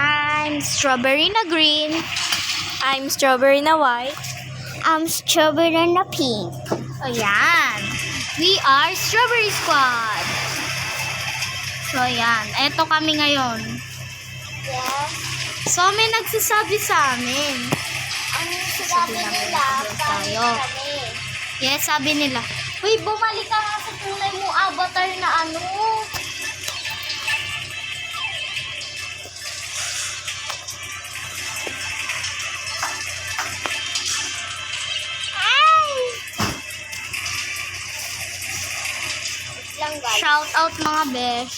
I'm strawberry na green. I'm strawberry na white. I'm strawberry na pink. Ayan. We are Strawberry Squad. So, ayan. Eto kami ngayon. Yes. So, may nagsasabi sa amin. Ang sinabi nila, tayo. Yes, sabi nila. Uy, bumalik ka nga sa tunay mo avatar na ano. Shout out mga besh.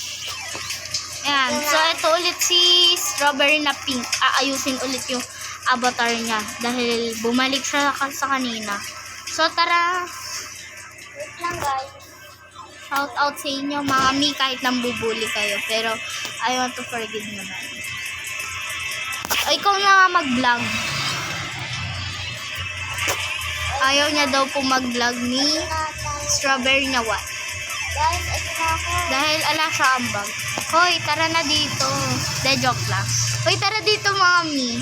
Ayan. So, ito ulit si Strawberry na pink. Aayusin ulit yung avatar niya. Dahil bumalik siya sa kanina. So, tara. Wait lang guys. Shout out sa inyo, mga mi, kahit nambubuli kayo. Pero, I want to forgive naman. Ikaw na nga mag-vlog. Ayaw niya daw po mag-vlog ni Strawberry na what? Guys, ito na ako. Dahil ala siya ang bag. Hoy, tara na dito. De, joke lang. Hoy, tara dito, mami.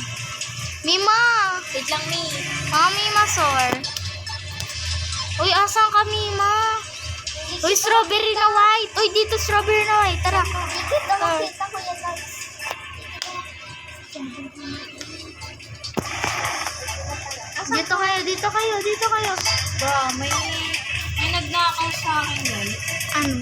Mima! Wait lang, Mi. Mami, masor. Uy, asan ka, Mima? Uy, strawberry na white. Uy, dito strawberry na white. Tara. Dikit na makita ko yan guys. Dito kayo, dito kayo, dito kayo. Bro, may nagnakaw sa akin guys. Ano?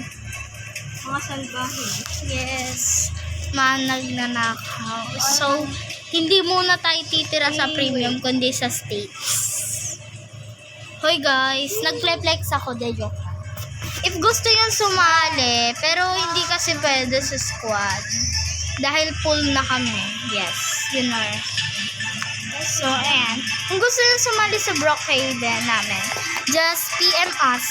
Mga salbahe. Yes. Nagnanakaw. So, hindi muna tayo titira sa premium, kundi sa States. Hoy guys, nag-flex ako, de joke. If gusto yung sumali, pero hindi kasi pwede sa squad. Dahil full na kami. Yes, yun na. So, ayan. Kung gusto yung sumali sa Brookhaven namin, just PM us.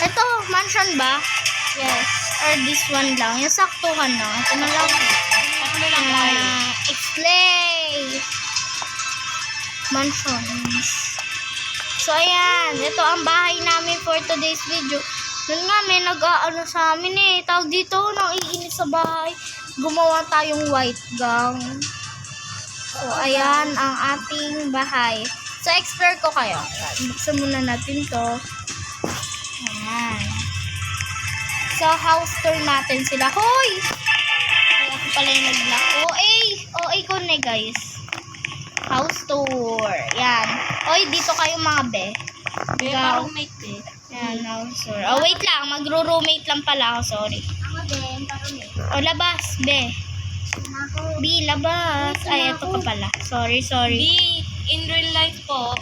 Ito, mansion ba? Yes. Or this one lang? Yung saktuhan na. Ito na lang. Ano lang tayo? Explain. Mansions. So, ayan. Ito ang bahay namin for today's video. Nun nga, may nag-aano sa amin eh. Tawag dito, nang iinis sa bahay. Gumawa tayong white gang. So, ayan ang ating bahay. So, explore ko kayo. Buksan muna natin to. Ayan. So, house tour natin sila. Hoy! Ay, ako pala yung nag-block. OA ko na guys. House tour. Yan. Oy, dito kayo mga be. May Ikaw. roommate eh. Yan, house tour. Oh, wait lang. Magro-roommate lang pala ako. Sorry. Ako din, parang O, labas, be. B, labas. Ay, ito ka pala. Sorry. in real life po,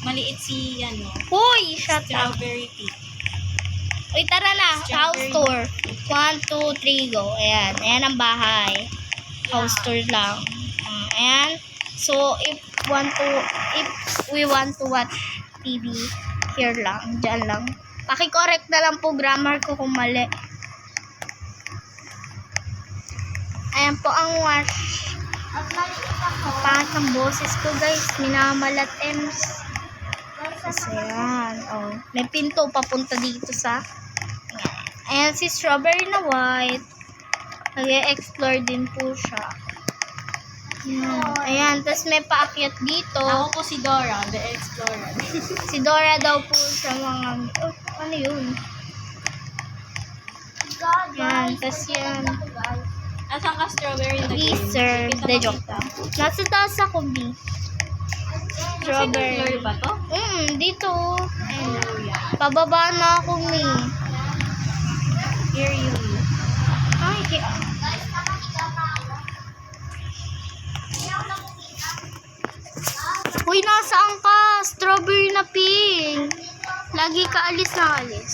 maliit si ano, Hoy, shut up. Strawberry tea. Uy, tara na. House tour. 1, 2, 3, go. Ayan. Ayan ang bahay. House tour lang. Ayan. So, if we want to watch TV, here lang. Diyan lang. Paki-correct na lang po grammar ko kung mali. Ayan po ang watch. At maliit ako. Pangit ng boses ko, guys. Minamalat Ems. Kasi yan. Oh. May pinto papunta dito sa... Ayan si Strawberry na white. Nag-explore din po siya. Ayan. Tapos may paakyat dito. Ako po si Dora, the explorer. Si Dora daw po siya mga... Oh, ano yun? Yan. Tapos yan. Asan ka strawberry na B, green? sir. Kita De makita. joke. Nasa taas ako, B. Strawberry. Strawberry ba to? Dito. Ayan. Oh, yeah. Pababa na ako, Mi. Here you. Ay, Uy, nasaan ka? Strawberry na pink. Lagi ka alis na alis.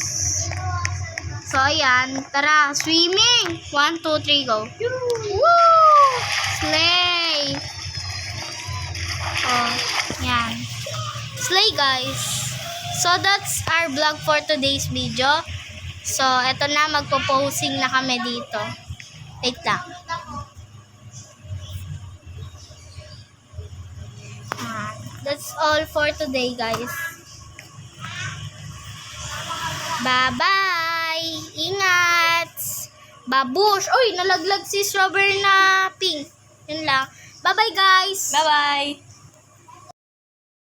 So, ayan. Tara, swimming. 1, 2, 3, go. Woo! Slay! Oh, yan. Slay, guys. So, that's our vlog for today's video. So, eto na. Magpo-posing na kami dito. Wait lang. That's all for today, guys. Bye-bye! Ingat! babush. Uy, nalaglag si strawberry na pink. Yun lang. Bye-bye, guys! Bye-bye!